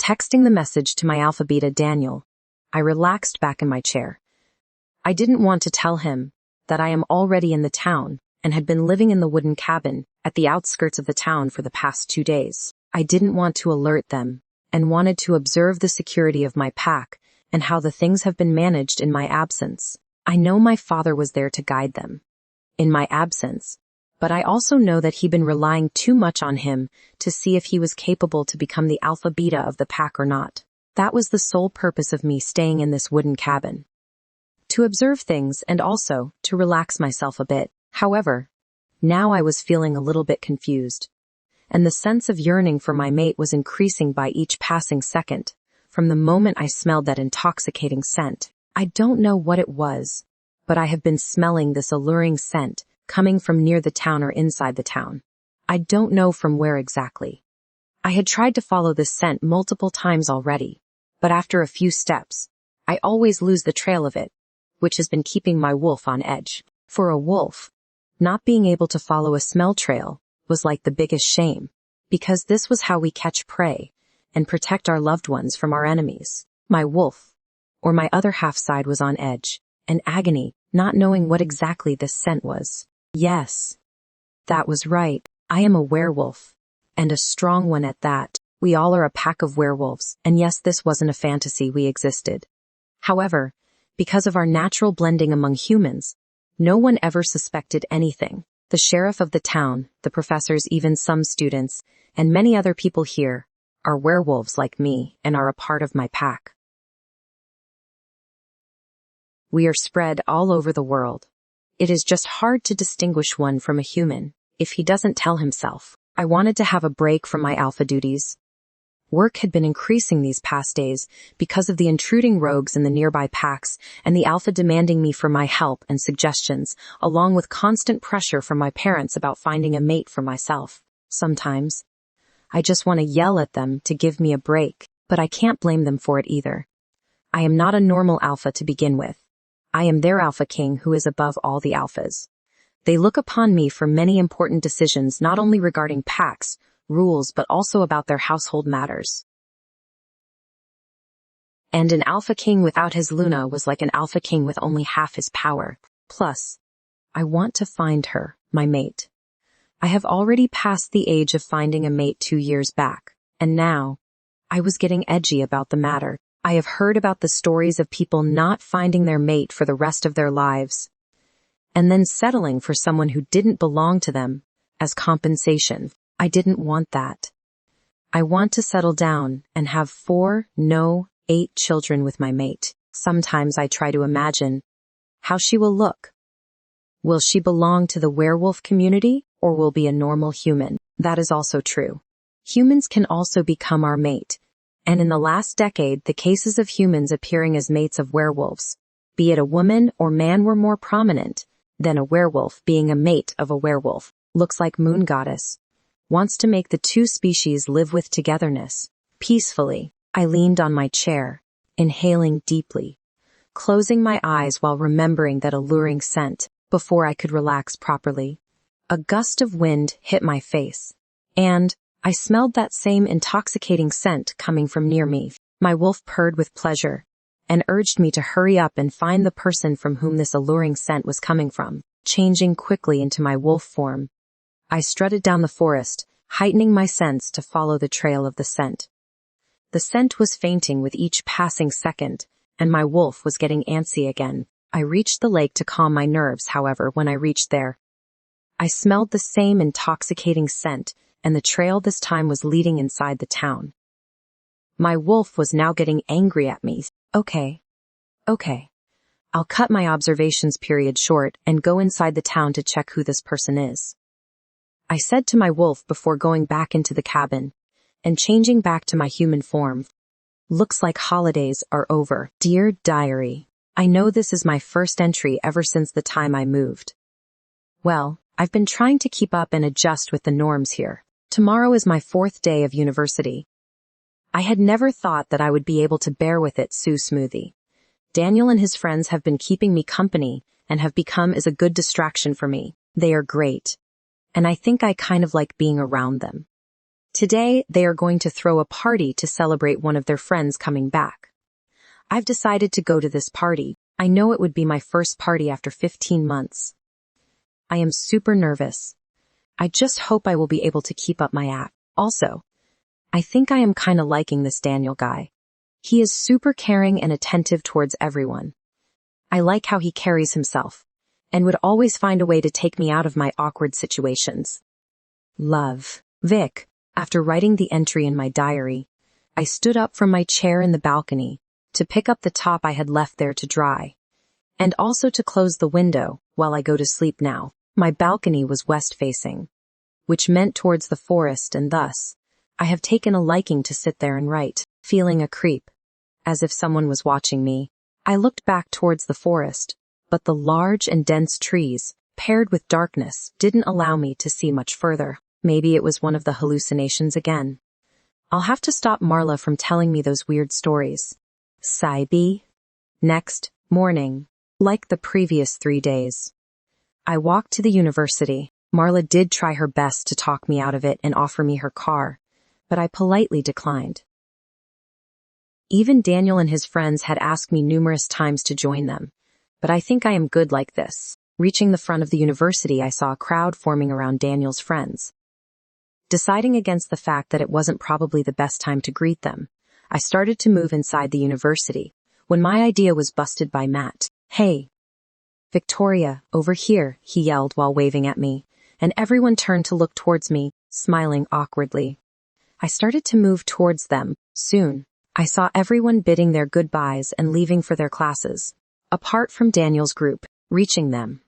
Texting the message to my alpha beta Daniel, I relaxed back in my chair. I didn't want to tell him that I am already in the town and had been living in the wooden cabin at the outskirts of the town for the past 2 days. I didn't want to alert them and wanted to observe the security of my pack and how the things have been managed in my absence. I know my father was there to guide them in my absence, but I also know that he'd been relying too much on him to see if he was capable to become the alpha beta of the pack or not. That was the sole purpose of me staying in this wooden cabin. To observe things and also to relax myself a bit. However, now I was feeling a little bit confused, and the sense of yearning for my mate was increasing by each passing second, from the moment I smelled that intoxicating scent. I don't know what it was, but I have been smelling this alluring scent coming from near the town or inside the town. I don't know from where exactly. I had tried to follow this scent multiple times already, but after a few steps, I always lose the trail of it, which has been keeping my wolf on edge. For a wolf, not being able to follow a smell trail was like the biggest shame, because this was how we catch prey and protect our loved ones from our enemies. My wolf, or my other half side, was on edge and agony, not knowing what exactly this scent was. Yes, that was right. I am a werewolf, and a strong one at that. We all are a pack of werewolves, and yes, this wasn't a fantasy, we existed. However, because of our natural blending among humans, no one ever suspected anything. The sheriff of the town, the professors, even some students, and many other people here are werewolves like me and are a part of my pack. We are spread all over the world. It is just hard to distinguish one from a human if he doesn't tell himself. I wanted to have a break from my alpha duties. Work had been increasing these past days because of the intruding rogues in the nearby packs and the alpha demanding me for my help and suggestions, along with constant pressure from my parents about finding a mate for myself. Sometimes, I just want to yell at them to give me a break, but I can't blame them for it either. I am not a normal alpha to begin with. I am their alpha king who is above all the alphas. They look upon me for many important decisions, not only regarding packs, rules, but also about their household matters. And an alpha king without his Luna was like an alpha king with only half his power. Plus, I want to find her, my mate. I have already passed the age of finding a mate 2 years back, and now, I was getting edgy about the matter. I have heard about the stories of people not finding their mate for the rest of their lives, and then settling for someone who didn't belong to them as compensation. I didn't want that. I want to settle down and have 4, no, 8 children with my mate. Sometimes I try to imagine how she will look. Will she belong to the werewolf community or will be a normal human? That is also true. Humans can also become our mate. And in the last decade, the cases of humans appearing as mates of werewolves, be it a woman or man, were more prominent than a werewolf being a mate of a werewolf. Looks like Moon Goddess wants to make the two species live with togetherness, peacefully. I leaned on my chair, inhaling deeply, closing my eyes while remembering that alluring scent before I could relax properly. A gust of wind hit my face, and I smelled that same intoxicating scent coming from near me. My wolf purred with pleasure and urged me to hurry up and find the person from whom this alluring scent was coming from. Changing quickly into my wolf form, I strutted down the forest, heightening my sense to follow the trail of the scent. The scent was fainting with each passing second, and my wolf was getting antsy again. I reached the lake to calm my nerves, however, when I reached there, I smelled the same intoxicating scent, and the trail this time was leading inside the town. My wolf was now getting angry at me. Okay. I'll cut my observations period short and go inside the town to check who this person is, I said to my wolf before going back into the cabin and changing back to my human form. Looks like holidays are over. Dear Diary, I know this is my first entry ever since the time I moved. Well, I've been trying to keep up and adjust with the norms here. Tomorrow is my 4th day of university. I had never thought that I would be able to bear with it so smoothly. Daniel and his friends have been keeping me company and have become as a good distraction for me. They are great, and I think I kind of like being around them. Today, they are going to throw a party to celebrate one of their friends coming back. I've decided to go to this party. I know it would be my first party after 15 months. I am super nervous. I just hope I will be able to keep up my act. Also, I think I am kinda liking this Daniel guy. He is super caring and attentive towards everyone. I like how he carries himself, and would always find a way to take me out of my awkward situations. Love. Vic. After writing the entry in my diary, I stood up from my chair in the balcony to pick up the top I had left there to dry, and also to close the window while I go to sleep now. My balcony was west-facing, which meant towards the forest, and thus, I have taken a liking to sit there and write, feeling a creep, as if someone was watching me. I looked back towards the forest, but the large and dense trees, paired with darkness, didn't allow me to see much further. Maybe it was one of the hallucinations again. I'll have to stop Marla from telling me those weird stories. Sigh. Next morning, like the previous 3 days, I walked to the university. Marla did try her best to talk me out of it and offer me her car, but I politely declined. Even Daniel and his friends had asked me numerous times to join them, but I think I am good like this. Reaching the front of the university, I saw a crowd forming around Daniel's friends. Deciding against the fact that it wasn't probably the best time to greet them, I started to move inside the university, when my idea was busted by Matt. Hey, Victoria, over here, he yelled while waving at me, and everyone turned to look towards me, smiling awkwardly. I started to move towards them. Soon, I saw everyone bidding their goodbyes and leaving for their classes. Apart from Daniel's group, reaching them,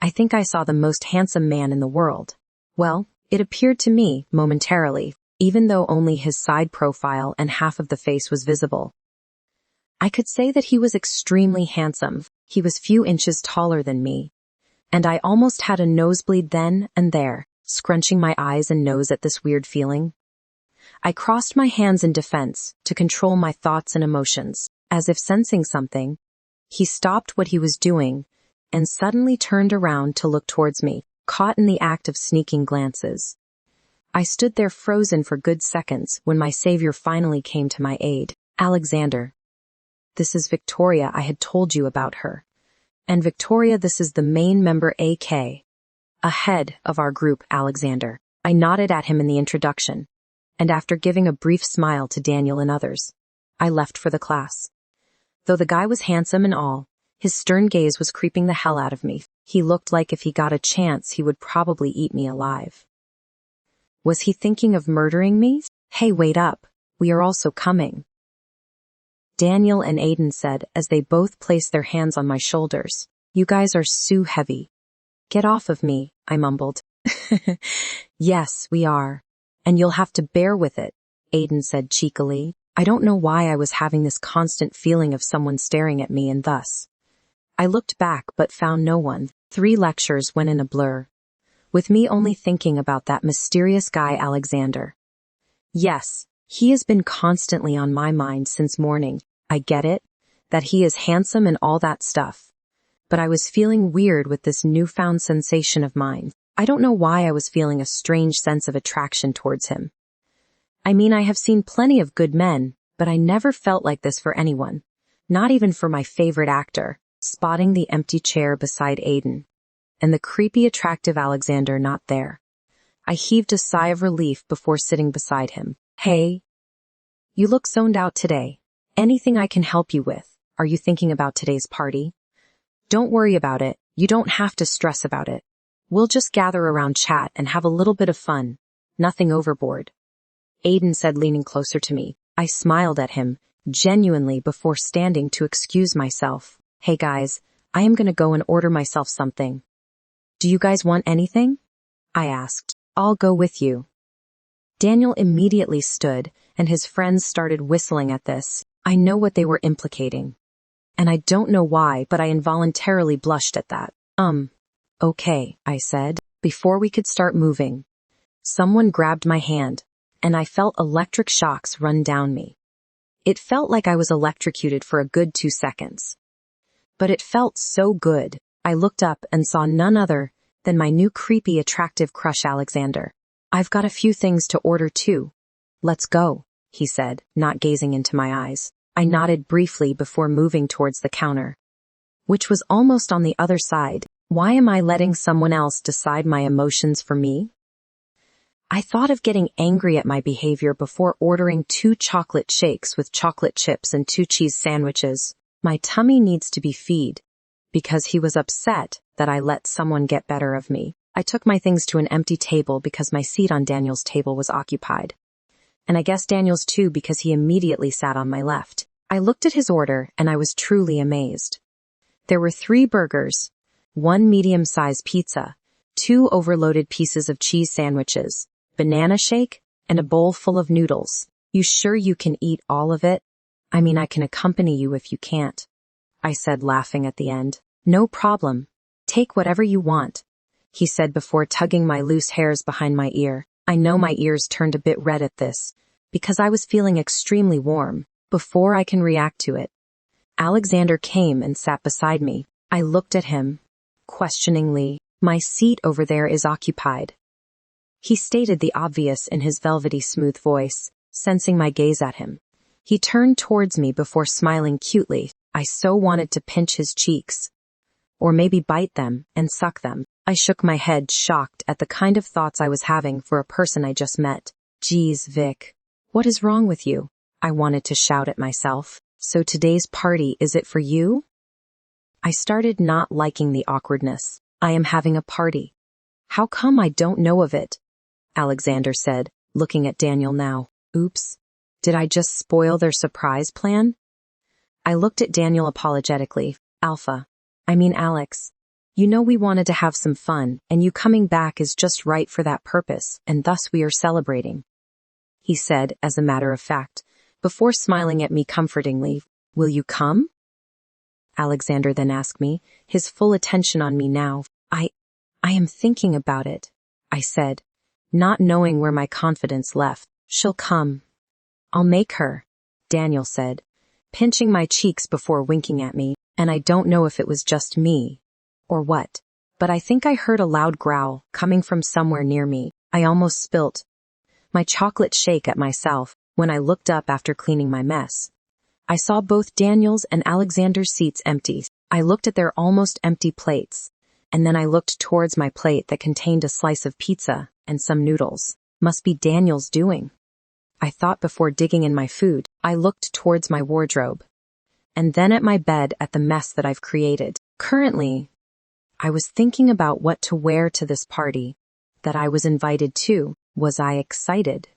I think I saw the most handsome man in the world. Well, it appeared to me, momentarily, even though only his side profile and half of the face was visible. I could say that he was extremely handsome. He was few inches taller than me, and I almost had a nosebleed then and there, scrunching my eyes and nose at this weird feeling. I crossed my hands in defense to control my thoughts and emotions, as if sensing something. He stopped what he was doing and suddenly turned around to look towards me, caught in the act of sneaking glances. I stood there frozen for good seconds when my savior finally came to my aid. Alexander. This is Victoria. I had told you about her. And Victoria, this is the main member, AK. Ahead of our group, Alexander. I nodded at him in the introduction, and after giving a brief smile to Daniel and others, I left for the class. Though the guy was handsome and all, his stern gaze was creeping the hell out of me. He looked like if he got a chance he would probably eat me alive. Was he thinking of murdering me? Hey, wait up. We are also coming. Daniel and Aiden said as they both placed their hands on my shoulders. You guys are so heavy. Get off of me, I mumbled. Yes, we are. And you'll have to bear with it, Aiden said cheekily. I don't know why I was having this constant feeling of someone staring at me, and thus I looked back but found no one. 3 lectures went in a blur, with me only thinking about that mysterious guy Alexander. Yes, he has been constantly on my mind since morning. I get it, that he is handsome and all that stuff. But I was feeling weird with this newfound sensation of mine. I don't know why I was feeling a strange sense of attraction towards him. I mean, I have seen plenty of good men, but I never felt like this for anyone. Not even for my favorite actor. Spotting the empty chair beside Aiden, and the creepy attractive Alexander not there, I heaved a sigh of relief before sitting beside him. Hey, you look zoned out today. Anything I can help you with? Are you thinking about today's party? Don't worry about it. You don't have to stress about it. We'll just gather around, chat, and have a little bit of fun. Nothing overboard. Aiden said, leaning closer to me. I smiled at him, genuinely, before standing to excuse myself. Hey guys, I am gonna go and order myself something. Do you guys want anything? I asked. I'll go with you. Daniel immediately stood, and his friends started whistling at this. I know what they were implicating. And I don't know why, but I involuntarily blushed at that. Okay, I said, before we could start moving. Someone grabbed my hand, and I felt electric shocks run down me. It felt like I was electrocuted for a good 2 seconds. But it felt so good. I looked up and saw none other than my new creepy attractive crush Alexander. I've got a few things to order too, Let's go, he said, not gazing into my eyes. I nodded briefly before moving towards the counter, which was almost on the other side. Why am I letting someone else decide my emotions for me? I thought of getting angry at my behavior before ordering 2 chocolate shakes with chocolate chips and 2 cheese sandwiches. My tummy needs to be fed, because he was upset that I let someone get better of me. I took my things to an empty table because my seat on Daniel's table was occupied. And I guess Daniel's too, because he immediately sat on my left. I looked at his order and I was truly amazed. There were 3 burgers, 1 medium-sized pizza, 2 overloaded pieces of cheese sandwiches, banana shake, and a bowl full of noodles. You sure you can eat all of it? I mean, I can accompany you if you can't, I said, laughing at the end. No problem. Take whatever you want, he said before tugging my loose hairs behind my ear. I know my ears turned a bit red at this, because I was feeling extremely warm. Before I can react to it, Alexander came and sat beside me. I looked at him, questioningly. My seat over there is occupied. He stated the obvious in his velvety smooth voice, sensing my gaze at him. He turned towards me before smiling cutely. I so wanted to pinch his cheeks, or maybe bite them and suck them. I shook my head, shocked at the kind of thoughts I was having for a person I just met. Geez, Vic, what is wrong with you? I wanted to shout at myself. So today's party, is it for you? I started not liking the awkwardness. I am having a party. How come I don't know of it? Alexander said, looking at Daniel now. Oops. Did I just spoil their surprise plan? I looked at Daniel apologetically. Alex. You know we wanted to have some fun, and you coming back is just right for that purpose, and thus we are celebrating, he said, as a matter of fact, before smiling at me comfortingly. Will you come? Alexander then asked me, his full attention on me now. I am thinking about it, I said, not knowing where my confidence left. She'll come. I'll make her, Daniel said, pinching my cheeks before winking at me, and I don't know if it was just me, or what, but I think I heard a loud growl coming from somewhere near me. I almost spilt my chocolate shake at myself when I looked up after cleaning my mess. I saw both Daniel's and Alexander's seats empty. I looked at their almost empty plates, and then I looked towards my plate that contained a slice of pizza and some noodles. Must be Daniel's doing, I thought before digging in my food. I looked towards my wardrobe, and then at my bed at the mess that I've created. Currently, I was thinking about what to wear to this party that I was invited to. Was I excited?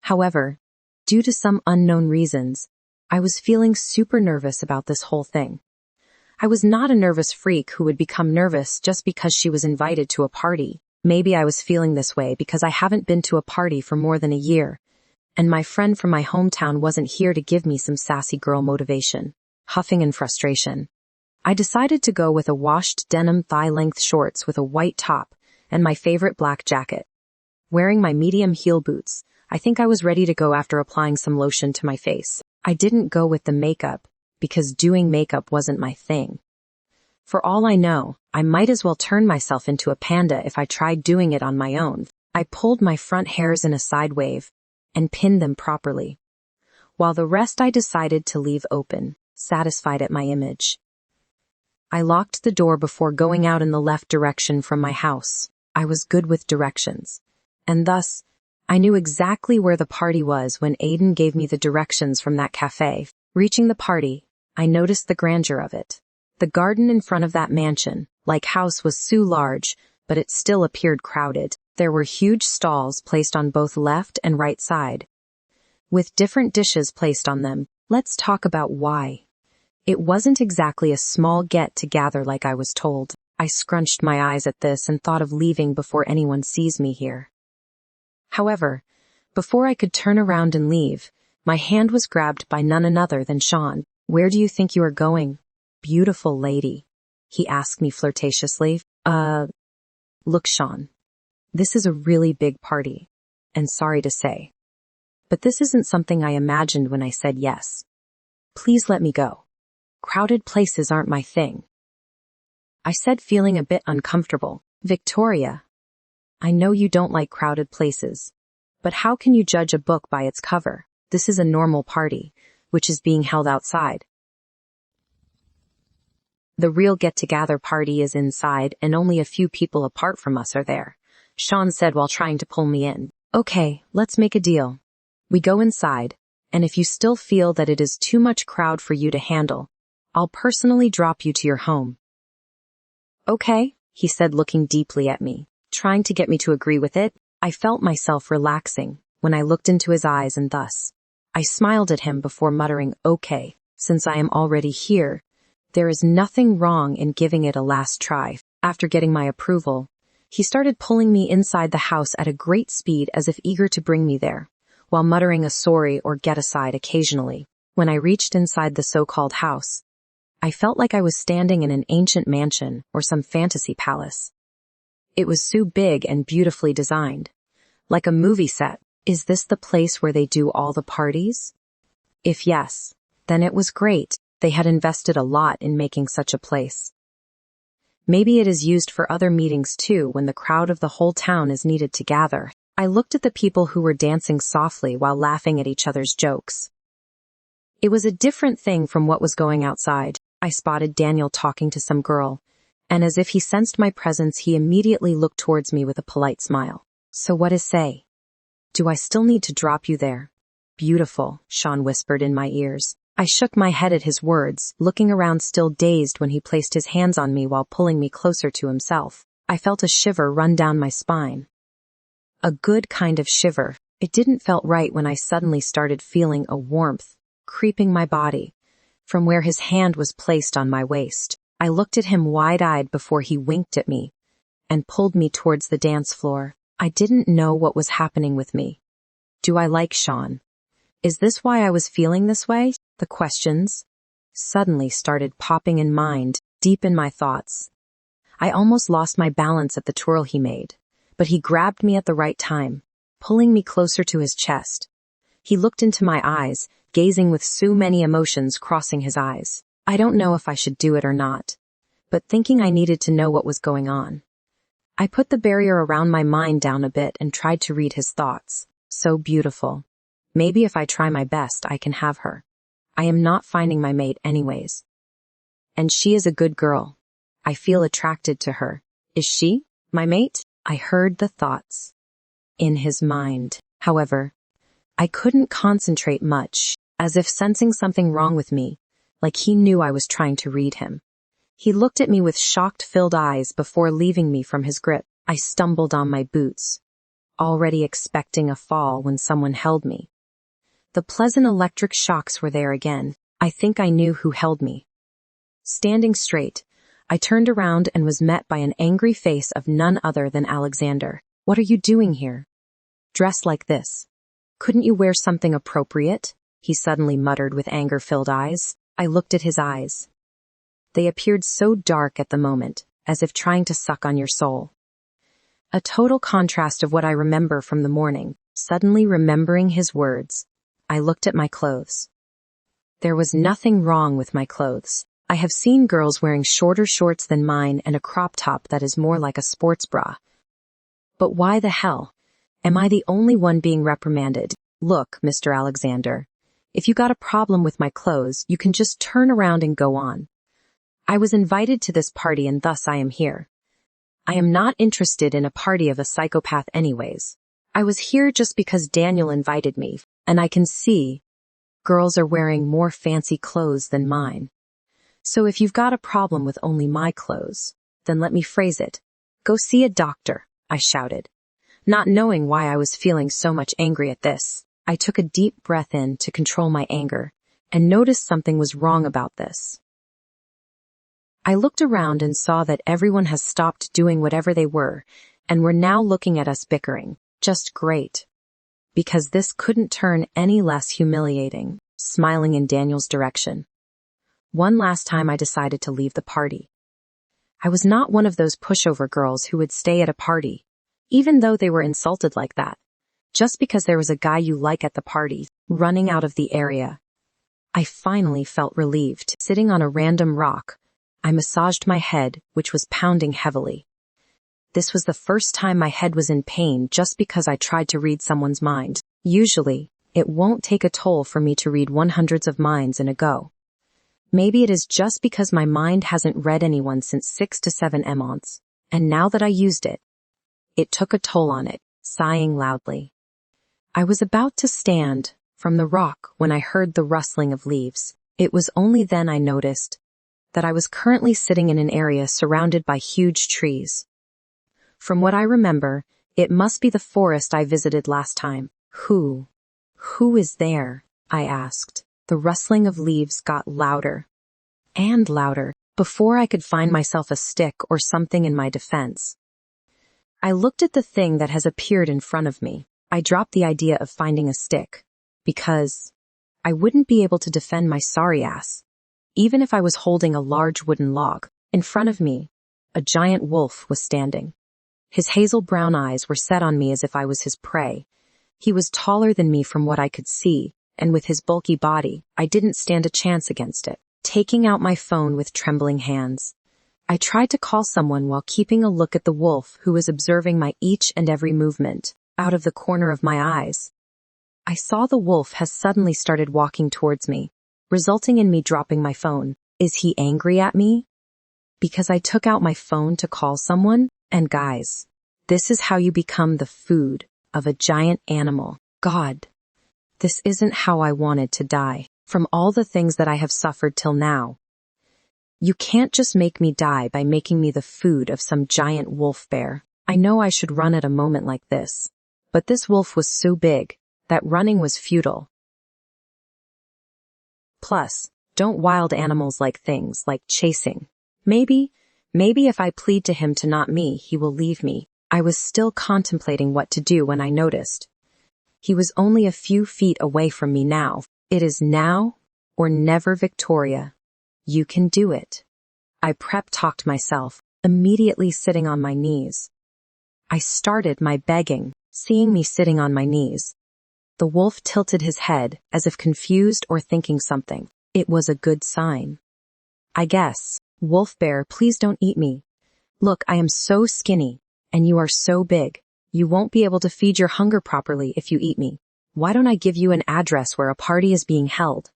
However, due to some unknown reasons, I was feeling super nervous about this whole thing. I was not a nervous freak who would become nervous just because she was invited to a party. Maybe I was feeling this way because I haven't been to a party for more than a year, and my friend from my hometown wasn't here to give me some sassy girl motivation. Huffing in frustration, I decided to go with a washed denim thigh-length shorts with a white top and my favorite black jacket. Wearing my medium heel boots, I think I was ready to go after applying some lotion to my face. I didn't go with the makeup because doing makeup wasn't my thing. For all I know, I might as well turn myself into a panda if I tried doing it on my own. I pulled my front hairs in a side wave and pinned them properly, while the rest I decided to leave open, satisfied at my image. I locked the door before going out in the left direction from my house. I was good with directions, and thus, I knew exactly where the party was when Aiden gave me the directions from that cafe. Reaching the party, I noticed the grandeur of it. The garden in front of that mansion-like house was so large, but it still appeared crowded. There were huge stalls placed on both left and right side, with different dishes placed on them. Let's talk about why. It wasn't exactly a small get-together like I was told. I scrunched my eyes at this and thought of leaving before anyone sees me here. However, before I could turn around and leave, my hand was grabbed by none other than Sean. Where do you think you are going, beautiful lady? He asked me flirtatiously. Look, Sean, this is a really big party, and sorry to say, but this isn't something I imagined when I said yes. Please let me go. Crowded places aren't my thing, I said, feeling a bit uncomfortable. Victoria, I know you don't like crowded places, But how can you judge a book by its cover? This is a normal party, which is being held outside. The real get-together party is inside, and only a few people apart from us are there, Sean said while trying to pull me in. Okay, let's make a deal. We go inside, and if you still feel that it is too much crowd for you to handle, I'll personally drop you to your home. Okay, he said, looking deeply at me, trying to get me to agree with it. I felt myself relaxing when I looked into his eyes, and thus I smiled at him before muttering, okay, since I am already here, there is nothing wrong in giving it a last try. After getting my approval, he started pulling me inside the house at a great speed as if eager to bring me there, while muttering a sorry or get aside occasionally. When I reached inside the so-called house, I felt like I was standing in an ancient mansion or some fantasy palace. It was so big and beautifully designed, like a movie set. Is this the place where they do all the parties? If yes, then it was great. They had invested a lot in making such a place. Maybe it is used for other meetings too when the crowd of the whole town is needed to gather. I looked at the people who were dancing softly while laughing at each other's jokes. It was a different thing from what was going outside. I spotted Daniel talking to some girl, and as if he sensed my presence, he immediately looked towards me with a polite smile. So what is say? Do I still need to drop you there? Beautiful, Sean whispered in my ears. I shook my head at his words, looking around still dazed when he placed his hands on me while pulling me closer to himself. I felt a shiver run down my spine. A good kind of shiver. It didn't felt right when I suddenly started feeling a warmth creeping my body from where his hand was placed on my waist. I looked at him wide-eyed before he winked at me and pulled me towards the dance floor. I didn't know what was happening with me. Do I like Sean? Is this why I was feeling this way? The questions suddenly started popping in mind, deep in my thoughts. I almost lost my balance at the twirl he made, but he grabbed me at the right time, pulling me closer to his chest. He looked into my eyes, gazing with so many emotions crossing his eyes. I don't know if I should do it or not, but thinking I needed to know what was going on, I put the barrier around my mind down a bit and tried to read his thoughts. So beautiful. Maybe if I try my best, I can have her. I am not finding my mate anyways. And she is a good girl. I feel attracted to her. Is she my mate? I heard the thoughts in his mind. However, I couldn't concentrate much, as if sensing something wrong with me, like he knew I was trying to read him. He looked at me with shocked-filled eyes before leaving me from his grip. I stumbled on my boots, already expecting a fall when someone held me. The pleasant electric shocks were there again. I think I knew who held me. Standing straight, I turned around and was met by an angry face of none other than Alexander. What are you doing here? Dressed like this? Couldn't you wear something appropriate? He suddenly muttered with anger-filled eyes. I looked at his eyes. They appeared so dark at the moment, as if trying to suck on your soul. A total contrast of what I remember from the morning. Suddenly remembering his words, I looked at my clothes. There was nothing wrong with my clothes. I have seen girls wearing shorter shorts than mine and a crop top that is more like a sports bra. But why the hell? Am I the only one being reprimanded? Look, Mr. Alexander, if you got a problem with my clothes, you can just turn around and go on. I was invited to this party and thus I am here. I am not interested in a party of a psychopath anyways. I was here just because Daniel invited me, and I can see girls are wearing more fancy clothes than mine. So if you've got a problem with only my clothes, then let me phrase it. Go see a doctor, I shouted. Not knowing why I was feeling so much angry at this, I took a deep breath in to control my anger, and noticed something was wrong about this. I looked around and saw that everyone has stopped doing whatever they were, and were now looking at us bickering. Just great. Because this couldn't turn any less humiliating, smiling in Daniel's direction. One last time I decided to leave the party. I was not one of those pushover girls who would stay at a party, even though they were insulted like that, just because there was a guy you like at the party, running out of the area. I finally felt relieved. Sitting on a random rock, I massaged my head, which was pounding heavily. This was the first time my head was in pain just because I tried to read someone's mind. Usually, it won't take a toll for me to read hundreds of minds in a go. Maybe it is just because my mind hasn't read anyone since 6 to 7 months, and now that I used it, it took a toll on it, sighing loudly. I was about to stand from the rock when I heard the rustling of leaves. It was only then I noticed that I was currently sitting in an area surrounded by huge trees. From what I remember, it must be the forest I visited last time. Who is there? I asked. The rustling of leaves got louder and louder before I could find myself a stick or something in my defense. I looked at the thing that has appeared in front of me. I dropped the idea of finding a stick because I wouldn't be able to defend my sorry ass. Even if I was holding a large wooden log, in front of me, a giant wolf was standing. His hazel brown eyes were set on me as if I was his prey. He was taller than me from what I could see, and with his bulky body, I didn't stand a chance against it. Taking out my phone with trembling hands, I tried to call someone while keeping a look at the wolf who was observing my each and every movement, out of the corner of my eyes. I saw the wolf has suddenly started walking towards me, resulting in me dropping my phone. Is he angry at me? Because I took out my phone to call someone? And guys, this is how you become the food of a giant animal. God, this isn't how I wanted to die. From all the things that I have suffered till now, you can't just make me die by making me the food of some giant wolf bear. I know I should run at a moment like this, but this wolf was so big that running was futile. Plus, don't wild animals like things like chasing? Maybe if I plead to him to not me, he will leave me. I was still contemplating what to do when I noticed. He was only a few feet away from me now. It is now or never, Victoria. You can do it. I prep-talked myself, immediately sitting on my knees. I started my begging, seeing me sitting on my knees. The wolf tilted his head, as if confused or thinking something. It was a good sign. I guess. Wolf bear, please don't eat me. Look, I am so skinny, and you are so big. You won't be able to feed your hunger properly if you eat me. Why don't I give you an address where a party is being held?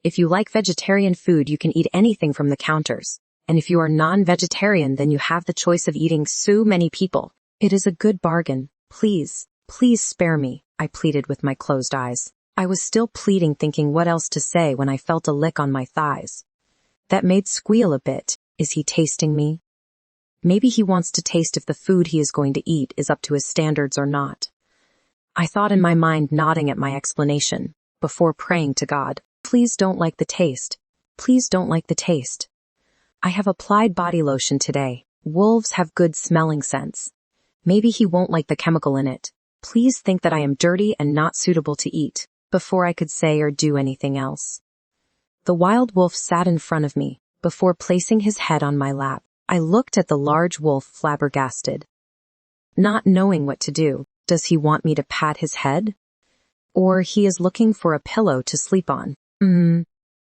If you like vegetarian food, you can eat anything from the counters. And if you are non-vegetarian, then you have the choice of eating so many people. It is a good bargain. Please spare me, I pleaded with my closed eyes. I was still pleading, thinking what else to say when I felt a lick on my thighs. That made squeal a bit. Is he tasting me? Maybe he wants to taste if the food he is going to eat is up to his standards or not. I thought in my mind, nodding at my explanation, before praying to God. Please don't like the taste. Please don't like the taste. I have applied body lotion today. Wolves have good smelling sense. Maybe he won't like the chemical in it. Please think that I am dirty and not suitable to eat, before I could say or do anything else. The wild wolf sat in front of me, before placing his head on my lap. I looked at the large wolf, flabbergasted, not knowing what to do. Does he want me to pat his head? Or he is looking for a pillow to sleep on?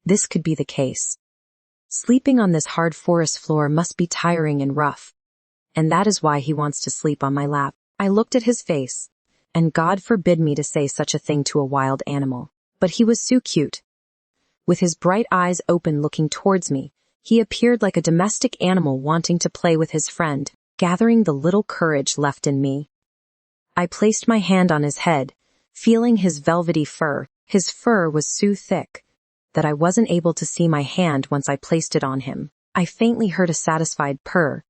This could be the case. Sleeping on this hard forest floor must be tiring and rough. And that is why he wants to sleep on my lap. I looked at his face, and God forbid me to say such a thing to a wild animal. But he was so cute. With his bright eyes open looking towards me, he appeared like a domestic animal wanting to play with his friend, gathering the little courage left in me. I placed my hand on his head, feeling his velvety fur. His fur was so thick that I wasn't able to see my hand once I placed it on him. I faintly heard a satisfied purr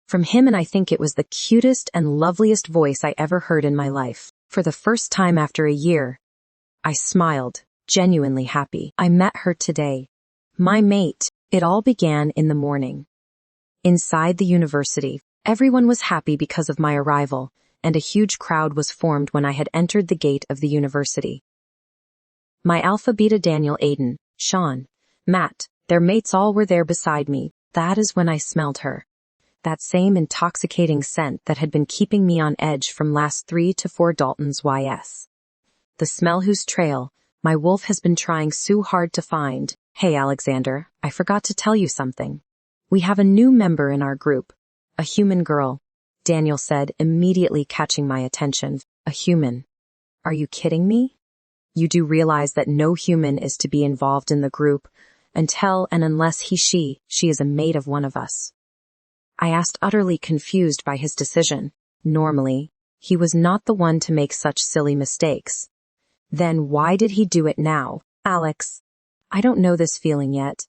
from him, and I think it was the cutest and loveliest voice I ever heard in my life. For the first time after a year, I smiled, genuinely happy. I met her today. My mate. It all began in the morning. Inside the university, everyone was happy because of my arrival, and a huge crowd was formed when I had entered the gate of the university. My alpha beta Daniel, Aiden, Sean, Matt, their mates all were there beside me. That is when I smelled her. That same intoxicating scent that had been keeping me on edge from last 3 to 4 Dalton's YS. The smell whose trail my wolf has been trying so hard to find. Hey Alexander, I forgot to tell you something. We have a new member in our group. A human girl. Daniel said, immediately catching my attention. A human. Are you kidding me? You do realize that no human is to be involved in the group until and unless she is a mate of one of us. I asked, utterly confused by his decision. Normally, he was not the one to make such silly mistakes. Then why did he do it now? Alex, I don't know this feeling yet,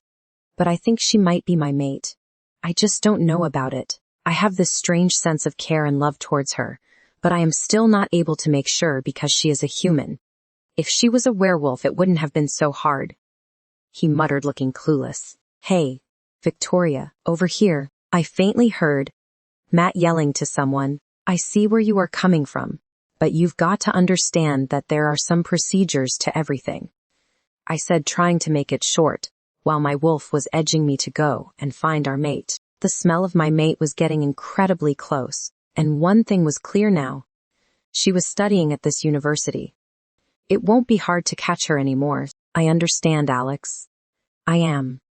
but I think she might be my mate. I just don't know about it. I have this strange sense of care and love towards her, but I am still not able to make sure because she is a human. If she was a werewolf, it wouldn't have been so hard. He muttered, looking clueless. Hey, Victoria, over here. I faintly heard Matt yelling to someone. I see where you are coming from, but you've got to understand that there are some procedures to everything. I said, trying to make it short, while my wolf was edging me to go and find our mate. The smell of my mate was getting incredibly close, and one thing was clear now. She was studying at this university. It won't be hard to catch her anymore. I understand, Alex. I am.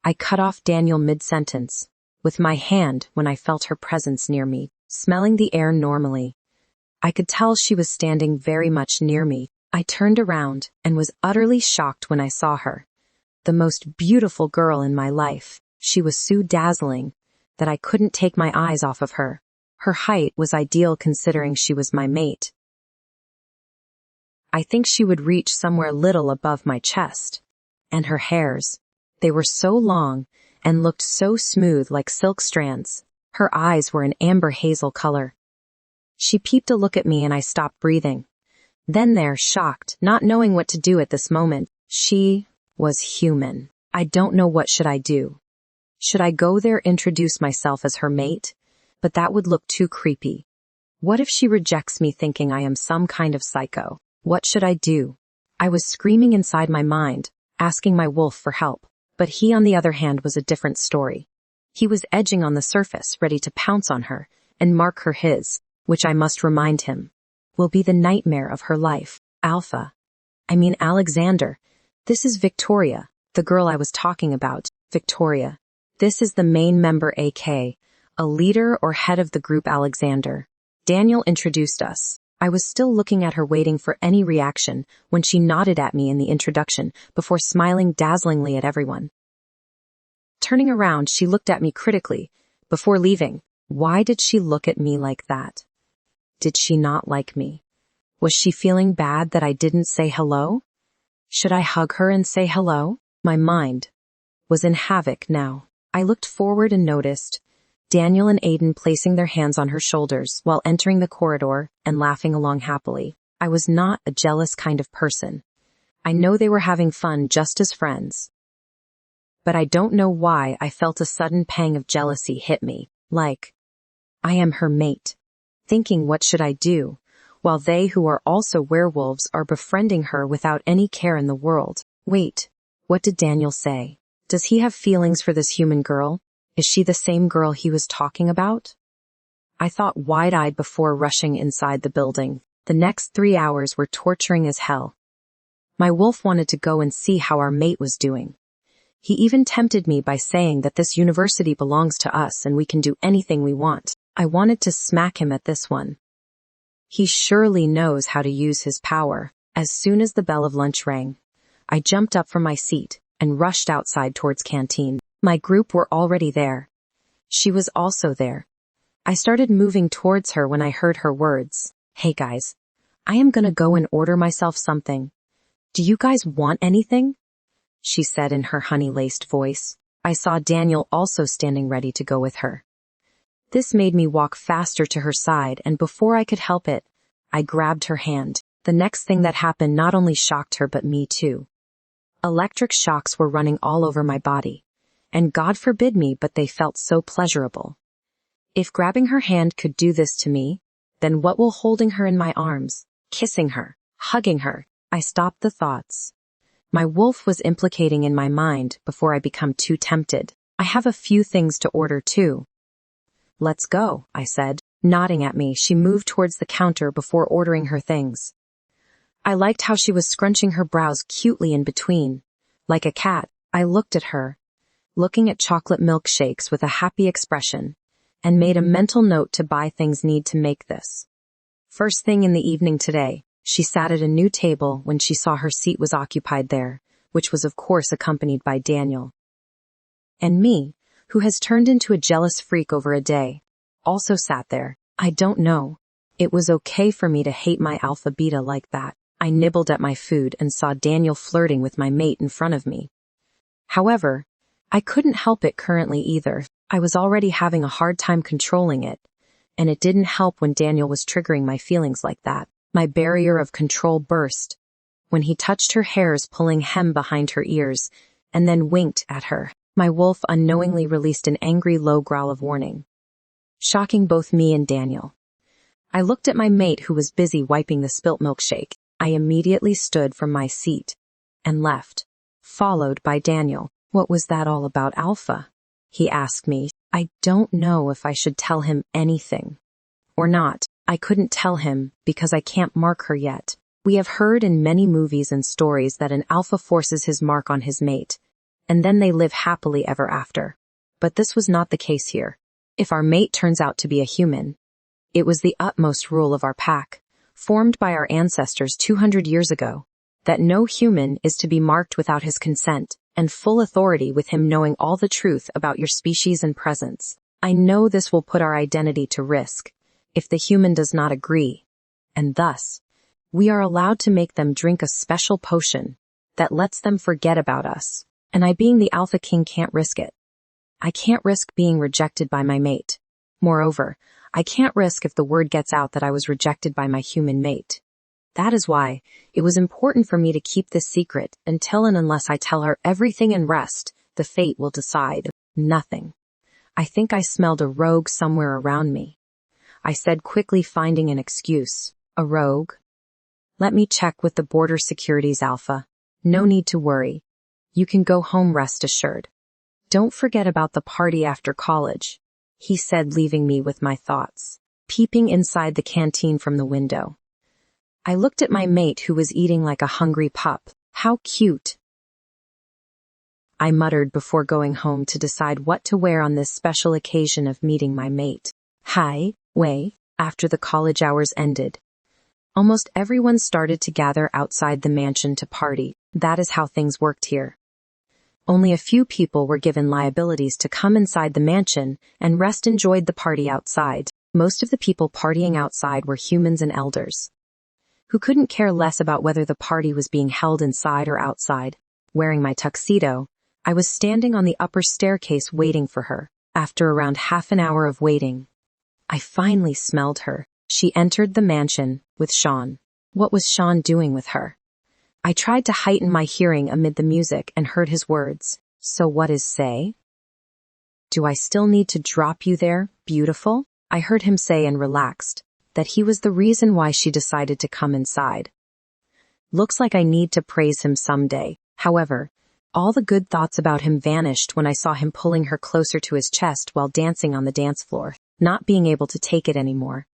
I cut off Daniel mid-sentence, with my hand when I felt her presence near me, smelling the air normally. I could tell she was standing very much near me. I turned around and was utterly shocked when I saw her. The most beautiful girl in my life. She was so dazzling that I couldn't take my eyes off of her. Her height was ideal considering she was my mate. I think she would reach somewhere little above my chest. And her hairs, they were so long and looked so smooth like silk strands. Her eyes were an amber hazel color. She peeped a look at me and I stopped breathing. Then there, shocked, not knowing what to do at this moment. She was human. I don't know, what should I do? Should I go there, introduce myself as her mate? But that would look too creepy. What if she rejects me thinking I am some kind of psycho? What should I do? I was screaming inside my mind, asking my wolf for help. But he, on the other hand, was a different story. He was edging on the surface, ready to pounce on her and mark her his, which I must remind him, will be the nightmare of her life. Alexander. This is Victoria, the girl I was talking about. Victoria. This is the main member, AK, a leader or head of the group, Alexander. Daniel introduced us. I was still looking at her, waiting for any reaction, when she nodded at me in the introduction, before smiling dazzlingly at everyone. Turning around, she looked at me critically, before leaving. Why did she look at me like that? Did she not like me? Was she feeling bad that I didn't say hello? Should I hug her and say hello? My mind was in havoc now. I looked forward and noticed Daniel and Aiden placing their hands on her shoulders while entering the corridor and laughing along happily. I was not a jealous kind of person. I know they were having fun just as friends. But I don't know why I felt a sudden pang of jealousy hit me, like, I am her mate. Thinking, what should I do, while they who are also werewolves are befriending her without any care in the world? Wait, what did Daniel say? Does he have feelings for this human girl? Is she the same girl he was talking about? I thought wide-eyed before rushing inside the building. The next 3 hours were torturing as hell. My wolf wanted to go and see how our mate was doing. He even tempted me by saying that this university belongs to us and we can do anything we want. I wanted to smack him at this one. He surely knows how to use his power. As soon as the bell of lunch rang, I jumped up from my seat and rushed outside towards canteen. My group were already there. She was also there. I started moving towards her when I heard her words. Hey guys, I am gonna go and order myself something. Do you guys want anything? She said in her honey-laced voice. I saw Daniel also standing ready to go with her. This made me walk faster to her side, and before I could help it, I grabbed her hand. The next thing that happened not only shocked her but me too. Electric shocks were running all over my body. And God forbid me, but they felt so pleasurable. If grabbing her hand could do this to me, then what will holding her in my arms, kissing her, hugging her? I stopped the thoughts. My wolf was implicating in my mind before I become too tempted. I have a few things to order too. Let's go, I said. Nodding at me, she moved towards the counter before ordering her things. I liked how she was scrunching her brows cutely in between. Like a cat, I looked at her, looking at chocolate milkshakes with a happy expression, and made a mental note to buy things need to make this. First thing in the evening today, she sat at a new table when she saw her seat was occupied there, which was of course accompanied by Daniel. And me, who has turned into a jealous freak over a day, also sat there. I don't know. It was okay for me to hate my alpha beta like that. I nibbled at my food and saw Daniel flirting with my mate in front of me. However, I couldn't help it currently either. I was already having a hard time controlling it, and it didn't help when Daniel was triggering my feelings like that. My barrier of control burst when he touched her hairs, pulling hem behind her ears, and then winked at her. My wolf unknowingly released an angry low growl of warning, shocking both me and Daniel. I looked at my mate who was busy wiping the spilt milkshake. I immediately stood from my seat and left, followed by Daniel. What was that all about, Alpha? He asked me. I don't know if I should tell him anything or not. I couldn't tell him because I can't mark her yet. We have heard in many movies and stories that an alpha forces his mark on his mate, and then they live happily ever after. But this was not the case here. If our mate turns out to be a human, it was the utmost rule of our pack, formed by our ancestors 200 years ago, that no human is to be marked without his consent, and full authority with him knowing all the truth about your species and presence. I know this will put our identity to risk if the human does not agree, and thus, we are allowed to make them drink a special potion that lets them forget about us, and I being the Alpha King can't risk it. I can't risk being rejected by my mate. Moreover, I can't risk if the word gets out that I was rejected by my human mate. That is why it was important for me to keep this secret until and unless I tell her everything and rest, the fate will decide. Nothing. I think I smelled a rogue somewhere around me. I said quickly, finding an excuse. A rogue? Let me check with the border securities, Alpha. No need to worry. You can go home, rest assured. Don't forget about the party after college, he said, leaving me with my thoughts, peeping inside the canteen from the window. I looked at my mate who was eating like a hungry pup. How cute, I muttered before going home to decide what to wear on this special occasion of meeting my mate. After the college hours ended, almost everyone started to gather outside the mansion to party. That is how things worked here. Only a few people were given liabilities to come inside the mansion, and rest enjoyed the party outside. Most of the people partying outside were humans and elders, who couldn't care less about whether the party was being held inside or outside. Wearing my tuxedo, I was standing on the upper staircase waiting for her. After around half an hour of waiting, I finally smelled her. She entered the mansion with Sean. What was Sean doing with her? I tried to heighten my hearing amid the music and heard his words. So what is say? Do I still need to drop you there, beautiful? I heard him say and relaxed, that he was the reason why she decided to come inside. Looks like I need to praise him someday. However, all the good thoughts about him vanished when I saw him pulling her closer to his chest while dancing on the dance floor. Not being able to take it anymore,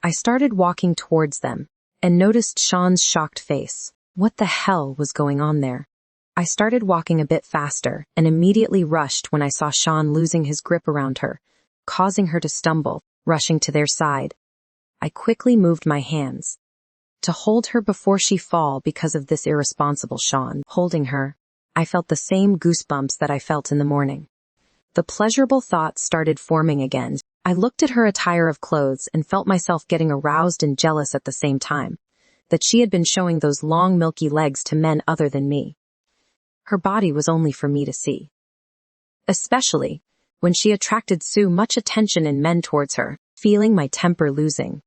I started walking towards them, and noticed Sean's shocked face. What the hell was going on there? I started walking a bit faster, and immediately rushed when I saw Sean losing his grip around her, causing her to stumble, rushing to their side. I quickly moved my hands to hold her before she fall because of this irresponsible Sean. Holding her, I felt the same goosebumps that I felt in the morning. The pleasurable thoughts started forming again. I looked at her attire of clothes and felt myself getting aroused and jealous at the same time, that she had been showing those long milky legs to men other than me. Her body was only for me to see. Especially when she attracted so much attention and men towards her. Feeling my temper losing,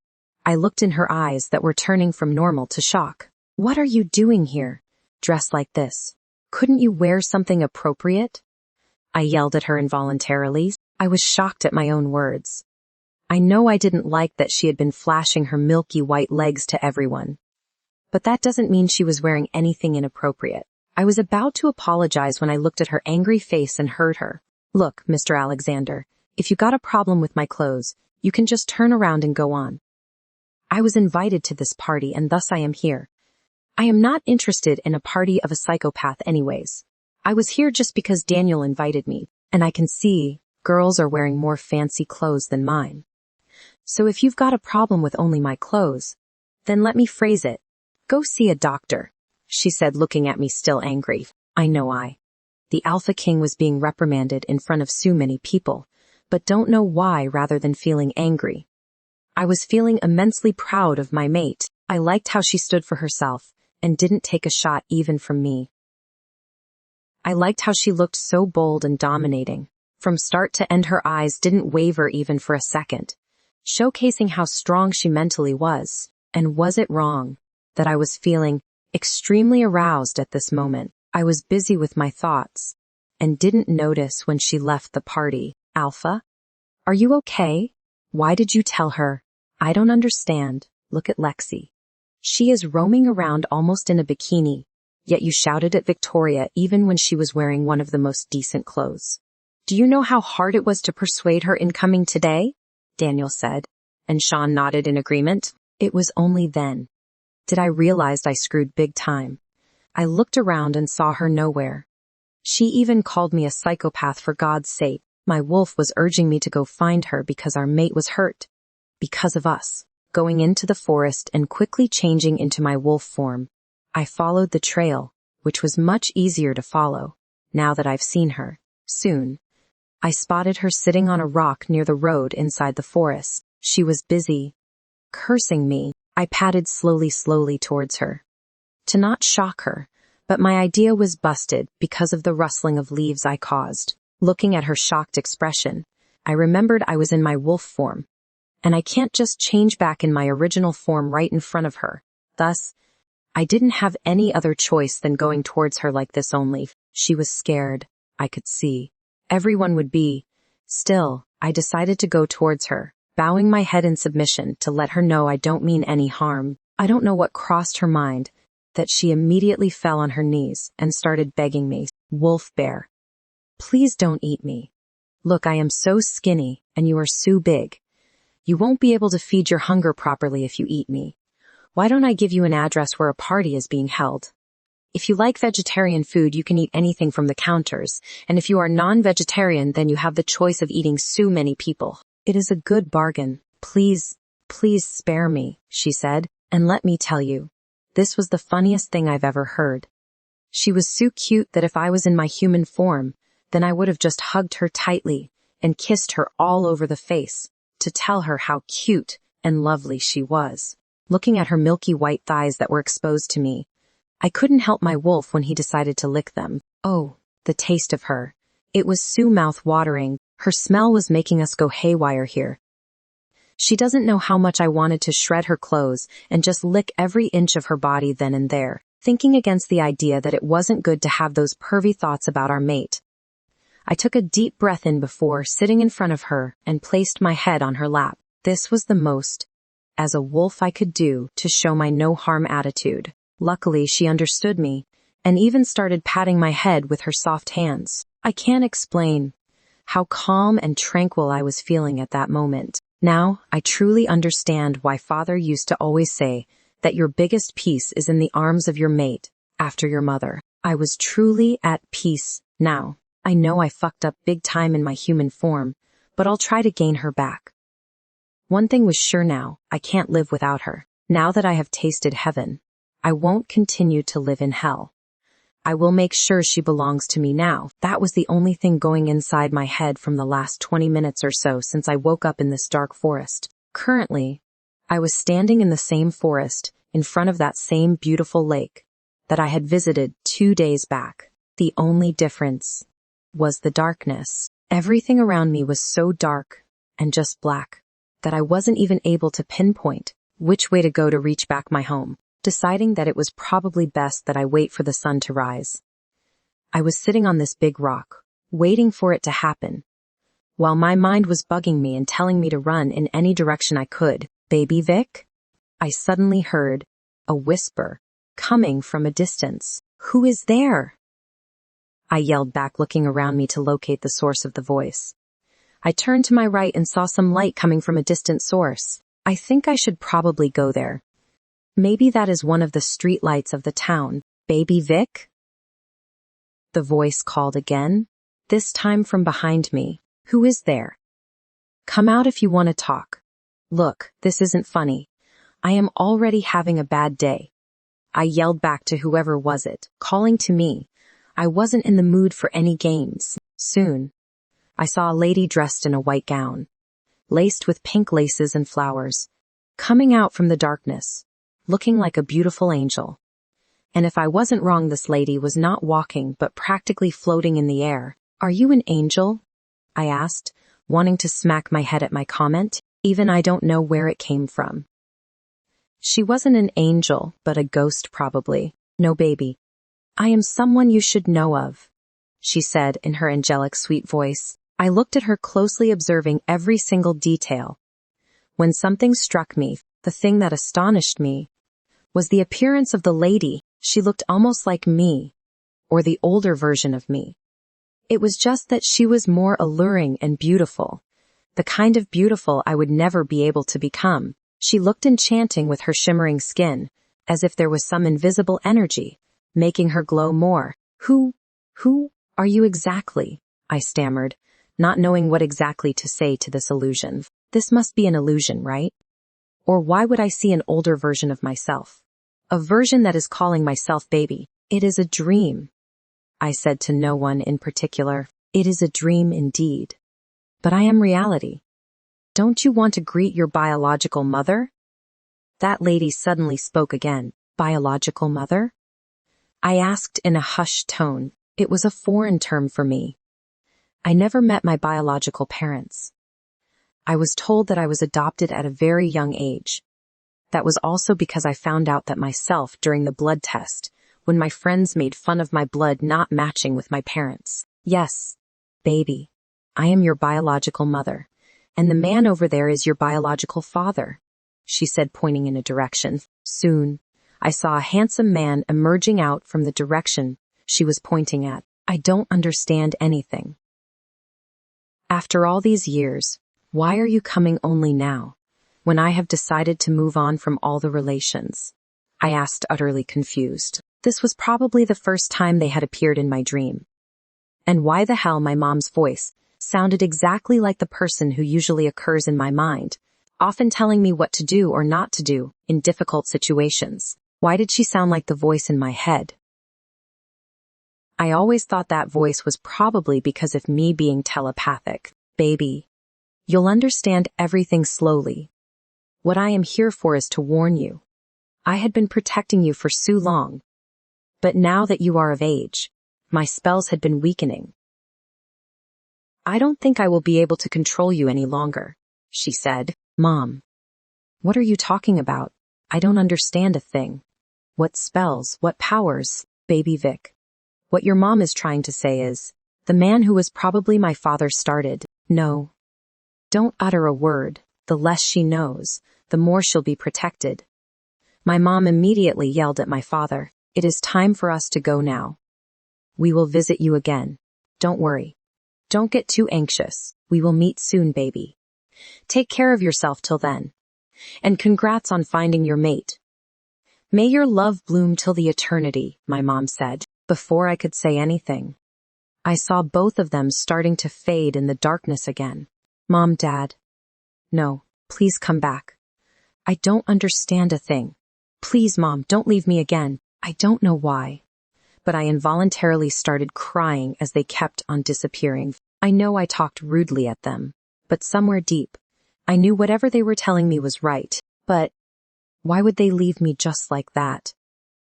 I looked in her eyes that were turning from normal to shock. What are you doing here, dressed like this? Couldn't you wear something appropriate? I yelled at her involuntarily. I was shocked at my own words. I know I didn't like that she had been flashing her milky white legs to everyone. But that doesn't mean she was wearing anything inappropriate. I was about to apologize when I looked at her angry face and heard her. Look, Mr. Alexander, if you got a problem with my clothes, you can just turn around and go on. I was invited to this party and thus I am here. I am not interested in a party of a psychopath anyways. I was here just because Daniel invited me, and I can see Girls are wearing more fancy clothes than mine. So if you've got a problem with only my clothes, then let me phrase it. Go see a doctor, she said, looking at me still angry. I know the Alpha King was being reprimanded in front of so many people, but don't know why rather than feeling angry. I was feeling immensely proud of my mate. I liked how she stood for herself and didn't take a shot even from me. I liked how she looked so bold and dominating. From start to end her eyes didn't waver even for a second, showcasing how strong she mentally was. And was it wrong that I was feeling extremely aroused at this moment? I was busy with my thoughts and didn't notice when she left the party. Alpha? Are you okay? Why did you tell her? I don't understand. Look at Lexi. She is roaming around almost in a bikini, yet you shouted at Victoria even when she was wearing one of the most decent clothes. Do you know how hard it was to persuade her in coming today? Daniel said, and Sean nodded in agreement. It was only then did I realize I screwed big time. I looked around and saw her nowhere. She even called me a psychopath for God's sake. My wolf was urging me to go find her because our mate was hurt. Because of us. Going into the forest and quickly changing into my wolf form, I followed the trail, which was much easier to follow, now that I've seen her. Soon, I spotted her sitting on a rock near the road inside the forest. She was busy cursing me. I padded slowly towards her. To not shock her, but my idea was busted because of the rustling of leaves I caused. Looking at her shocked expression, I remembered I was in my wolf form, and I can't just change back in my original form right in front of her. Thus, I didn't have any other choice than going towards her like this only. She was scared, I could see. Everyone would be. Still, I decided to go towards her, bowing my head in submission to let her know I don't mean any harm. I don't know what crossed her mind, that she immediately fell on her knees and started begging me, Wolf Bear, please don't eat me. Look, I am so skinny, and you are so big. You won't be able to feed your hunger properly if you eat me. Why don't I give you an address where a party is being held? If you like vegetarian food, you can eat anything from the counters, and if you are non-vegetarian, then you have the choice of eating so many people. It is a good bargain. Please spare me, she said, and let me tell you, this was the funniest thing I've ever heard. She was so cute that if I was in my human form, then I would have just hugged her tightly and kissed her all over the face to tell her how cute and lovely she was. Looking at her milky white thighs that were exposed to me, I couldn't help my wolf when he decided to lick them. Oh, the taste of her. It was so mouth-watering. Her smell was making us go haywire here. She doesn't know how much I wanted to shred her clothes and just lick every inch of her body then and there, thinking against the idea that it wasn't good to have those pervy thoughts about our mate. I took a deep breath in before sitting in front of her and placed my head on her lap. This was the most, as a wolf, I could do to show my no-harm attitude. Luckily, she understood me and even started patting my head with her soft hands. I can't explain how calm and tranquil I was feeling at that moment. Now, I truly understand why Father used to always say that your biggest peace is in the arms of your mate, after your mother. I was truly at peace now. I know I fucked up big time in my human form, but I'll try to gain her back. One thing was sure now, I can't live without her. Now that I have tasted heaven, I won't continue to live in hell. I will make sure she belongs to me now. That was the only thing going inside my head from the last 20 minutes or so since I woke up in this dark forest. Currently, I was standing in the same forest, in front of that same beautiful lake that I had visited 2 days back. The only difference was the darkness. Everything around me was so dark and just black that I wasn't even able to pinpoint which way to go to reach back my home. Deciding that it was probably best that I wait for the sun to rise. I was sitting on this big rock, waiting for it to happen, while my mind was bugging me and telling me to run in any direction I could. Baby Vic? I suddenly heard a whisper coming from a distance. Who is there? I yelled back, looking around me to locate the source of the voice. I turned to my right and saw some light coming from a distant source. I think I should probably go there. Maybe that is one of the street lights of the town. Baby Vic? The voice called again, this time from behind me. Who is there? Come out if you want to talk. Look, this isn't funny. I am already having a bad day. I yelled back to whoever was it, calling to me. I wasn't in the mood for any games. Soon, I saw a lady dressed in a white gown, laced with pink laces and flowers, coming out from the darkness, looking like a beautiful angel. And if I wasn't wrong, this lady was not walking but practically floating in the air. Are you an angel? I asked, wanting to smack my head at my comment. Even I don't know where it came from. She wasn't an angel, but a ghost probably. No, baby. I am someone you should know of, she said in her angelic sweet voice. I looked at her closely, observing every single detail. When something struck me, the thing that astonished me, was the appearance of the lady. She looked almost like me, or the older version of me. It was just that she was more alluring and beautiful, the kind of beautiful I would never be able to become. She looked enchanting with her shimmering skin, as if there was some invisible energy, making her glow more. Who are you exactly? I stammered, not knowing what exactly to say to this illusion. This must be an illusion, right? Or why would I see an older version of myself? A version that is calling myself baby. It is a dream, I said to no one in particular. It is a dream indeed. But I am reality. Don't you want to greet your biological mother? That lady suddenly spoke again. Biological mother? I asked in a hushed tone. It was a foreign term for me. I never met my biological parents. I was told that I was adopted at a very young age. That was also because I found out that myself during the blood test, when my friends made fun of my blood not matching with my parents. Yes, baby, I am your biological mother, and the man over there is your biological father, she said, pointing in a direction. Soon, I saw a handsome man emerging out from the direction she was pointing at. I don't understand anything. After all these years, why are you coming only now, when I have decided to move on from all the relations? I asked, utterly confused. This was probably the first time they had appeared in my dream. And why the hell my mom's voice sounded exactly like the person who usually occurs in my mind, often telling me what to do or not to do in difficult situations. Why did she sound like the voice in my head? I always thought that voice was probably because of me being telepathic. Baby, you'll understand everything slowly. What I am here for is to warn you. I had been protecting you for so long. But now that you are of age, my spells had been weakening. I don't think I will be able to control you any longer, she said. Mom, what are you talking about? I don't understand a thing. What spells, what powers, baby Vic? What your mom is trying to say is, the man who was probably my father started. No. Don't utter a word. The less she knows, the more she'll be protected. My mom immediately yelled at my father. It is time for us to go now. We will visit you again. Don't worry. Don't get too anxious. We will meet soon, baby. Take care of yourself till then. And congrats on finding your mate. May your love bloom till the eternity, my mom said. Before I could say anything, I saw both of them starting to fade in the darkness again. Mom, Dad. No, please come back. I don't understand a thing. Please, Mom, don't leave me again. I don't know why, but I involuntarily started crying as they kept on disappearing. I know I talked rudely at them, but somewhere deep, I knew whatever they were telling me was right. But why would they leave me just like that?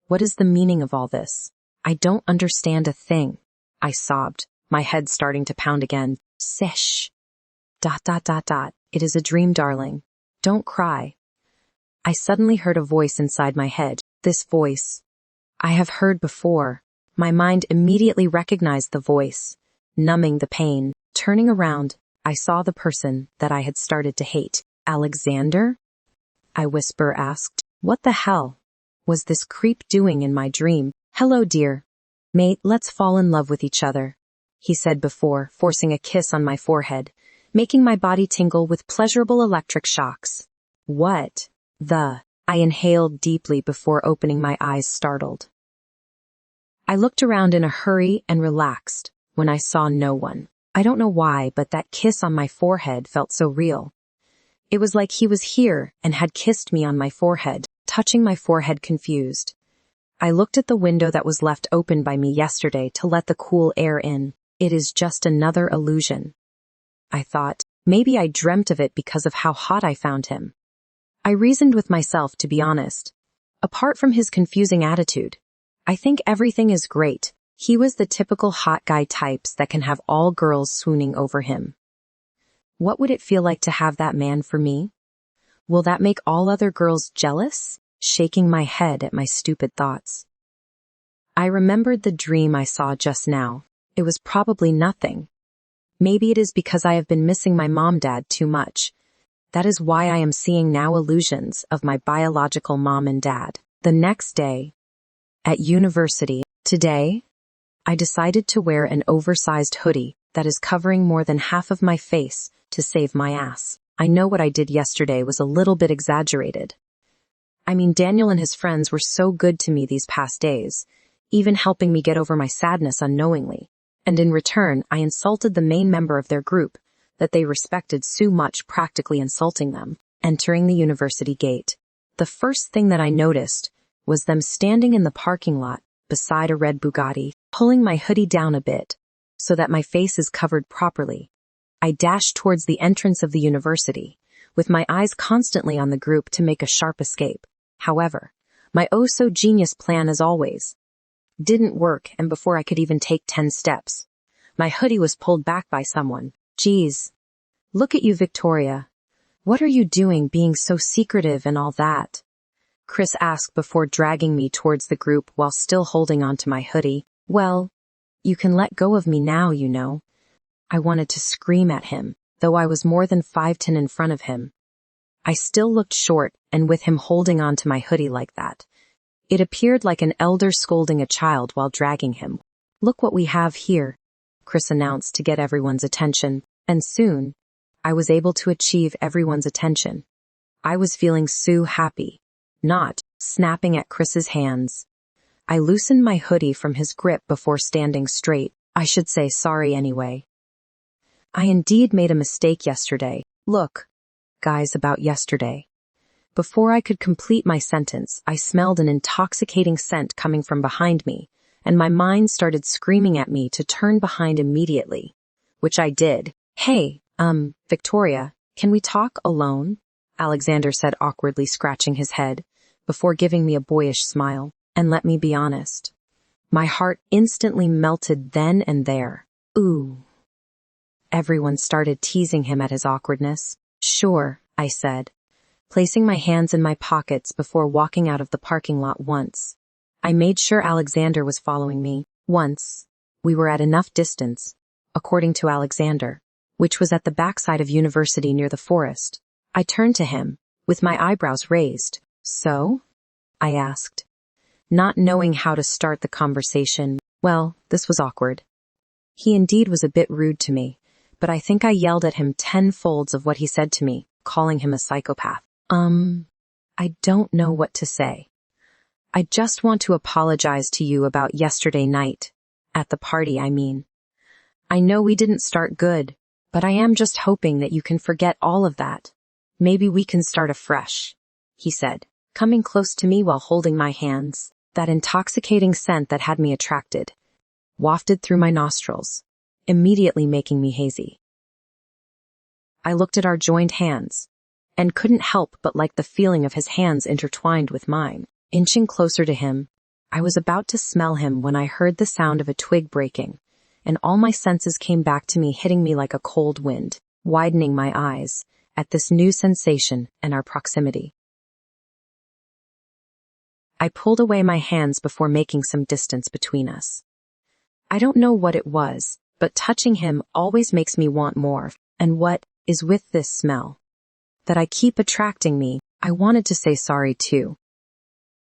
What is the meaning of all this? I don't understand a thing. I sobbed, my head starting to pound again. Sesh. ... It is a dream, darling. Don't cry. I suddenly heard a voice inside my head. This voice I have heard before. My mind immediately recognized the voice, numbing the pain. Turning around, I saw the person that I had started to hate. Alexander? I asked. What the hell was this creep doing in my dream? Hello, dear. Mate, let's fall in love with each other, he said before forcing a kiss on my forehead, making my body tingle with pleasurable electric shocks. What the? I inhaled deeply before opening my eyes, startled. I looked around in a hurry and relaxed when I saw no one. I don't know why, but that kiss on my forehead felt so real. It was like he was here and had kissed me on my forehead, touching my forehead confused. I looked at the window that was left open by me yesterday to let the cool air in. It is just another illusion. I thought, maybe I dreamt of it because of how hot I found him. I reasoned with myself, to be honest. Apart from his confusing attitude, I think everything is great. He was the typical hot guy types that can have all girls swooning over him. What would it feel like to have that man for me? Will that make all other girls jealous? Shaking my head at my stupid thoughts. I remembered the dream I saw just now. It was probably nothing. Maybe it is because I have been missing my mom-dad too much. That is why I am seeing now illusions of my biological mom and dad. The next day, at university, today, I decided to wear an oversized hoodie that is covering more than half of my face to save my ass. I know what I did yesterday was a little bit exaggerated. I mean, Daniel and his friends were so good to me these past days, even helping me get over my sadness unknowingly. And in return, I insulted the main member of their group that they respected so much, practically insulting them. Entering the university gate, the first thing that I noticed was them standing in the parking lot beside a red Bugatti, pulling my hoodie down a bit so that my face is covered properly. I dashed towards the entrance of the university, with my eyes constantly on the group to make a sharp escape. However, my oh-so-genius plan, as always, didn't work, and before I could even take 10 steps, my hoodie was pulled back by someone. Geez. Look at you, Victoria. What are you doing being so secretive and all that? Chris asked before dragging me towards the group while still holding onto my hoodie. Well, you can let go of me now, you know. I wanted to scream at him, though I was more than 5'10" in front of him. I still looked short, and with him holding onto my hoodie like that, it appeared like an elder scolding a child while dragging him. Look what we have here, Chris announced to get everyone's attention, and soon, I was able to achieve everyone's attention. I was feeling so happy, not snapping at Chris's hands. I loosened my hoodie from his grip before standing straight. I should say sorry anyway. I indeed made a mistake yesterday. Look, guys, about yesterday. Before I could complete my sentence, I smelled an intoxicating scent coming from behind me, and my mind started screaming at me to turn behind immediately, which I did. Hey, Victoria, can we talk alone? Alexander said awkwardly, scratching his head, before giving me a boyish smile. And let me be honest, my heart instantly melted then and there. Ooh. Everyone started teasing him at his awkwardness. Sure, I said, placing my hands in my pockets before walking out of the parking lot once. I made sure Alexander was following me. Once, we were at enough distance, according to Alexander, which was at the backside of university near the forest. I turned to him, with my eyebrows raised. So? I asked, not knowing how to start the conversation. Well, this was awkward. He indeed was a bit rude to me, but I think I yelled at him 10 folds of what he said to me, calling him a psychopath. I don't know what to say. I just want to apologize to you about yesterday night. At the party, I mean. I know we didn't start good, but I am just hoping that you can forget all of that. Maybe we can start afresh, he said, coming close to me while holding my hands. That intoxicating scent that had me attracted, wafted through my nostrils, immediately making me hazy. I looked at our joined hands, and couldn't help but like the feeling of his hands intertwined with mine. Inching closer to him, I was about to smell him when I heard the sound of a twig breaking, and all my senses came back to me, hitting me like a cold wind, widening my eyes at this new sensation and our proximity. I pulled away my hands before making some distance between us. I don't know what it was, but touching him always makes me want more. And what is with this smell that I keep attracting me? I wanted to say sorry too.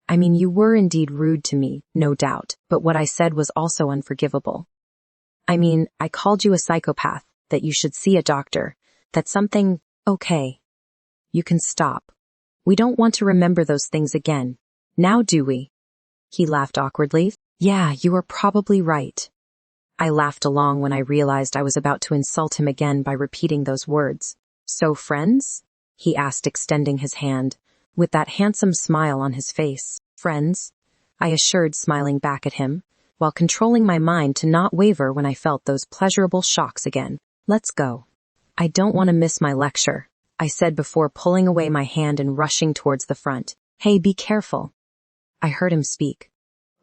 I mean, you were indeed rude to me, no doubt, but what I said was also unforgivable. I mean, I called you a psychopath, that you should see a doctor, that something. Okay. You can stop. We don't want to remember those things again. Now do we? He laughed awkwardly. Yeah, you are probably right. I laughed along when I realized I was about to insult him again by repeating those words. So friends? He asked, extending his hand, with that handsome smile on his face. Friends? I assured, smiling back at him, while controlling my mind to not waver when I felt those pleasurable shocks again. Let's go. I don't want to miss my lecture, I said before pulling away my hand and rushing towards the front. Hey, be careful. I heard him speak.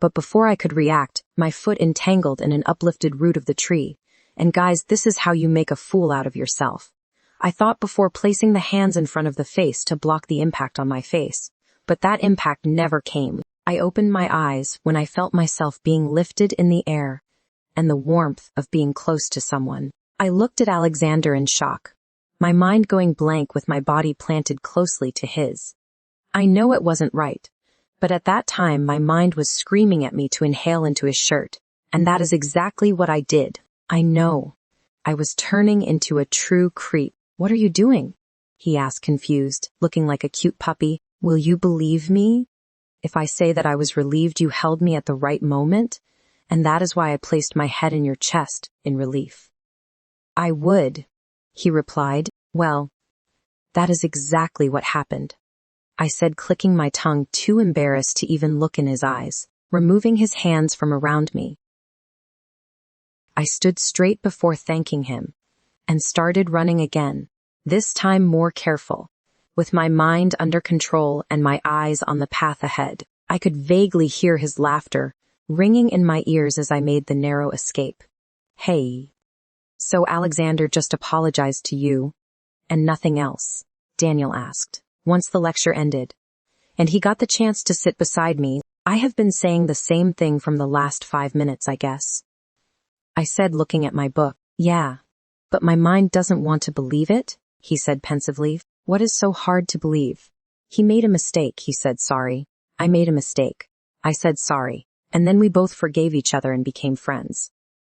But before I could react, my foot entangled in an uplifted root of the tree. And guys, this is how you make a fool out of yourself. I thought before placing the hands in front of the face to block the impact on my face. But that impact never came. I opened my eyes when I felt myself being lifted in the air, and the warmth of being close to someone. I looked at Alexander in shock, my mind going blank with my body planted closely to his. I know it wasn't right, but at that time my mind was screaming at me to inhale into his shirt, and that is exactly what I did. I know. I was turning into a true creep. What are you doing? He asked, confused, looking like a cute puppy. Will you believe me if I say that I was relieved you held me at the right moment, and that is why I placed my head in your chest in relief? I would, he replied. Well, that is exactly what happened, I said, clicking my tongue, too embarrassed to even look in his eyes, removing his hands from around me. I stood straight before thanking him, and started running again, this time more careful. With my mind under control and my eyes on the path ahead, I could vaguely hear his laughter, ringing in my ears as I made the narrow escape. Hey. So Alexander just apologized to you, and nothing else? Daniel asked, once the lecture ended. And he got the chance to sit beside me. I have been saying the same thing from the last 5 minutes, I guess. I said, looking at my book. Yeah. But my mind doesn't want to believe it, he said pensively. What is so hard to believe? He made a mistake, he said. Sorry. I made a mistake. I said sorry, and then we both forgave each other and became friends.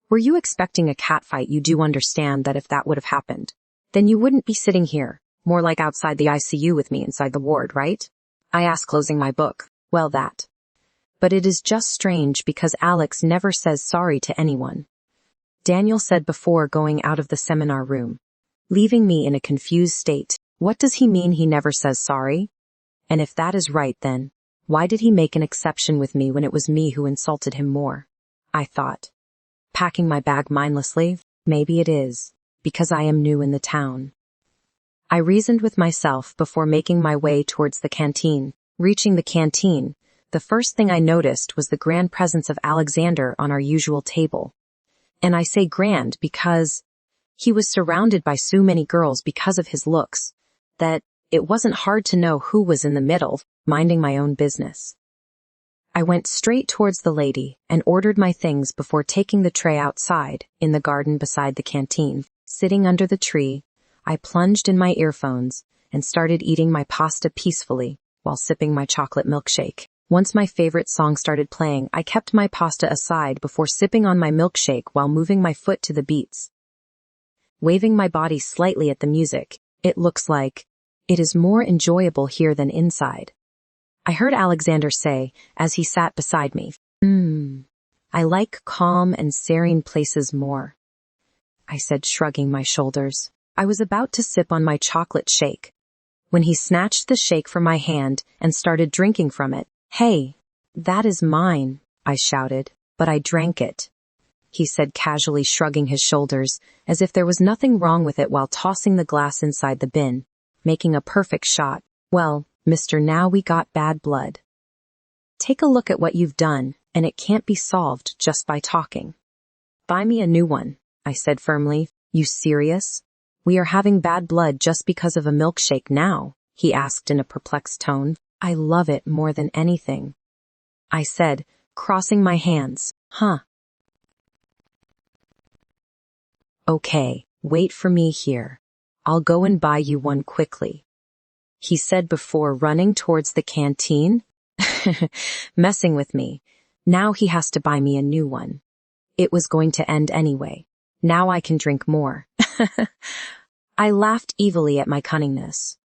Were you expecting a catfight? You do understand that if that would have happened, then you wouldn't be sitting here, more like outside the ICU with me inside the ward, right? I asked, closing my book. Well, that. But it is just strange because Alex never says sorry to anyone, Daniel said before going out of the seminar room, leaving me in a confused state. What does he mean he never says sorry? And if that is right, then why did he make an exception with me when it was me who insulted him more? I thought, packing my bag mindlessly. Maybe it is because I am new in the town. I reasoned with myself before making my way towards the canteen. Reaching the canteen, the first thing I noticed was the grand presence of Alexander on our usual table. And I say grand because he was surrounded by so many girls because of his looks, that it wasn't hard to know who was in the middle, minding my own business. I went straight towards the lady and ordered my things before taking the tray outside, in the garden beside the canteen. Sitting under the tree, I plunged in my earphones and started eating my pasta peacefully while sipping my chocolate milkshake. Once my favorite song started playing, I kept my pasta aside before sipping on my milkshake while moving my foot to the beats, waving my body slightly at the music. It looks like it is more enjoyable here than inside, I heard Alexander say as he sat beside me. I like calm and serene places more, I said, shrugging my shoulders. I was about to sip on my chocolate shake when he snatched the shake from my hand and started drinking from it. Hey, that is mine, I shouted, but I drank it, he said, casually shrugging his shoulders as if there was nothing wrong with it while tossing the glass inside the bin, making a perfect shot. Well, mister, now we got bad blood. Take a look at what you've done, and it can't be solved just by talking. Buy me a new one, I said firmly. You serious? We are having bad blood just because of a milkshake now, he asked in a perplexed tone. I love it more than anything, I said, crossing my hands. Huh. Okay, wait for me here. I'll go and buy you one quickly, he said before running towards the canteen. Messing with me. Now he has to buy me a new one. It was going to end anyway. Now I can drink more. I laughed evilly at my cunningness,